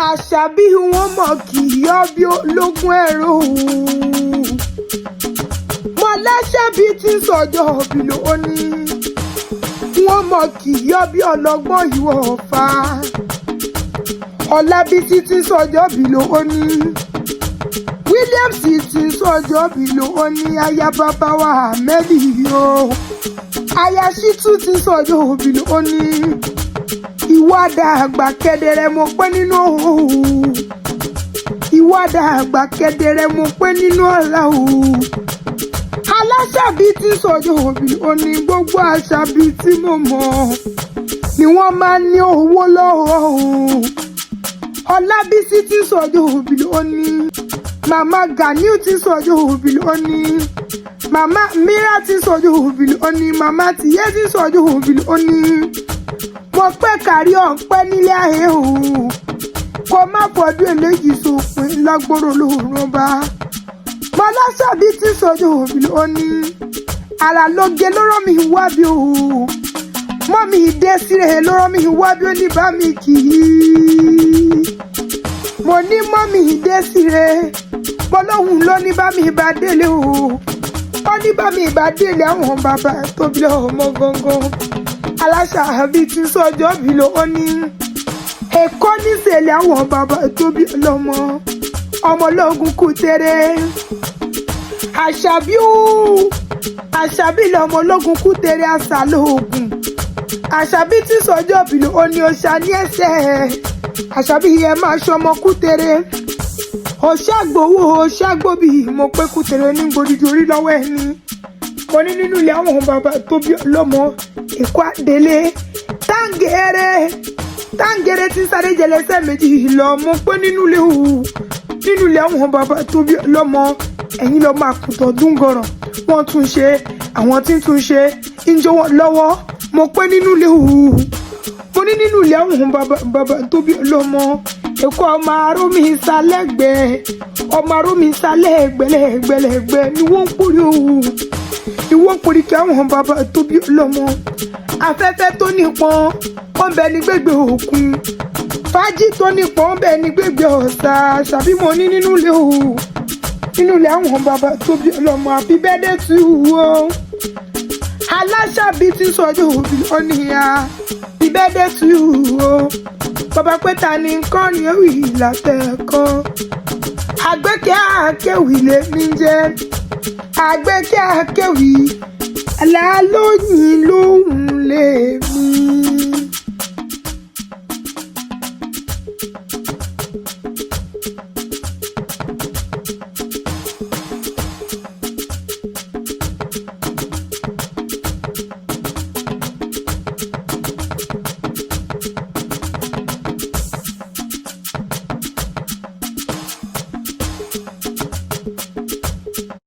Àṣàbí wọn mọ̀ kì í yọ bí ológun ẹ̀rọ. Mọ̀lẹ́ṣẹ̀bí tí ń sọjọ́ òbí lónìí. Wọ́n mọ̀ kì í yọ bí ọlọ́gbọ́n ìwọ̀ ọ̀fà. Ọlábísí tí ń sọjọ́ òbí lónìí. Williams tí ń sọjọ́ òbí lónìí. Aya bàbá wa Ahmed o. Aya Ṣítù tí ń sọjọ́ òbí lónìí. Ìwádà àgbà kedere mo pé nínú òun. Ìwádà àgbà kedere mo pé nínú ọ̀la òun. Aláṣàbí tí sọjọ́ òbí òní gbogbo àṣàbí tí mo mọ̀ ni wọ́n máa ń ní owó lọ́wọ́ òun. Ọlábísí tí sọjọ́ òbí òní. Màmá Ganiu tí sọjọ́ òbí òní. Màmá Mira tí sọjọ́ òbí òní. Màmá Tìyẹ́ tí sọjọ́ òbí òní. Mo pé kárí ọ̀pẹ nílé ayé o. Kó má fọdún eléjì sópin lágbóró lóòrùn bá. Mọ̀lẹ́ṣẹ̀bí tí sọjọ́ òbí lónìí. Àrà ló gé ló rán mi wá bí o. Mọ́ mi dé síre ló rán mi wá bí ó ní bá mi kì í. Mo ní mọ́ mi dé síre. Mo lóhùn ló ní bá mi bá délé o. Ó ní bá mi bá délé àwọn bàbá tó bí ọmọ gangan. Aláṣàbí tí sọjọ́ bí lónìí. Èkó níṣẹ̀lẹ̀ àwọn bàbá tó bí ọlọ́mọ. Ọmọ ológun Kútèrè. Àṣàbí o. Àṣàbí lọmọ ológun Kútèrè àṣà lóògùn. Àṣàbí tí sọjọ́ bí lónìí ọ̀ṣà ní ẹsẹ̀. Àṣàbí yẹn máa ṣọmọ Kútèrè. Òṣàgbówó òṣàgbóbì mo pé Kútèrè ní gbòdìdì orí lọ́wọ́ ẹni. Mo ní nínú ilé àwọn bàbá tó bí ọlọ́mọ. Èkó àdélé táǹgẹ̀rẹ̀ tí sáré jẹlẹsẹ̀ méjì lọ mo pé nínú ilé àwọn bàbá tó bí ọlọ́mọ ẹ̀yìn lọ máa kùtọ̀ dúngọ̀rọ̀ wọ́n tún ṣe àwọn tí ń tún ṣe ń jọ̀wọ́ lọ́wọ́ mo pé nínú ilé mo ní nínú ilé àwọn bàbá tó bí ọlọ́mọ Èkó ọmọ arómi ìsàlẹ̀gbẹ́ ọmọ arómi ìsàlẹ̀gbẹ̀lẹ̀gbẹ̀lẹ̀gbẹ̀ ni wọ́n ń pòrí òwú ìwọ́n pòrí kí àwọn bàbá tó bí ọlọ́mọ afẹ́fẹ́ tó nípọn ó ń bẹ ní gbègbè òkun fàájì tó nípọn ó ń bẹ ní gbègbè ọ̀sà Àṣàbí mo ní nínú ilé àwọn bàbá tó bí ọlọ́mọ happy birthday to you o. Aláṣàbí tí sọjọ́ òbí ọ̀nìyà happy birthday to you o. Bàbá pé ta ni nǹkan ni ó wì látẹ̀kọ́. Àgbékẹ́ àkéwì lè ní jẹ́. Àgbékẹ́ àkéwì alálóyìn lóhùn lè mí.